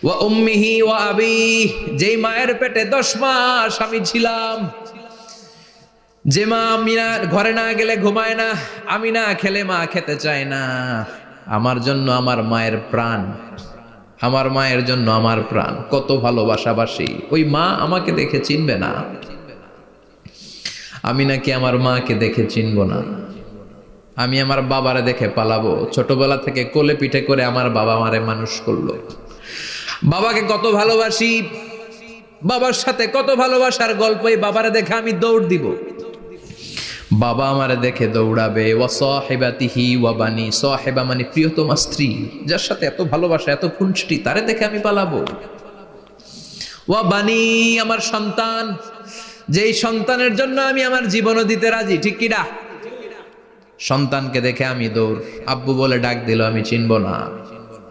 ওয়া উম্মিহি ওয়া আবিহি, যেই মায়ের পেটে 10 মাস আমি ছিলাম, যে মা আমি ঘরে না গেলে ঘুমায় না, আমি না খেলে মা খেতে চায় না, আমার জন্য আমার মায়ের প্রাণ, আমার মায়ের জন্য আমার প্রাণ, কত ভালোবাসাবাসী। ওই মা আমাকে দেখে চিনবে না, আমি নাকি আমার মাকে দেখে চিনব না। আমি আমার বাবারে দেখে পালাবো। ছোটবেলা থেকে কোলে পিঠে করে আমার বাবা আমারে মানুষ করলো। বাবাকে কত ভালোবাসি, বাবার সাথে কত ভালোবাসার গল্প, এই বাবারে দেখে আমি দৌড় দিব। বাবা আমারে দেখে দৌড়াবে। ওয়া সাহিবাতিহি ওয়া বানি, সাহিবা মানে প্রিয়তমা স্ত্রী, যার সাথে এত ভালোবাসা এত খুনসুটি, তারে দেখে আমি পালাবো। ওয়া বানি, আমার সন্তান, যেই সন্তানের জন্য আমি আমার জীবনও দিতে রাজি, ঠিক কিনা? সন্তানকে দেখে আমি দৌড়। আব্বু বলে ডাক দিল, আমি চিনব না।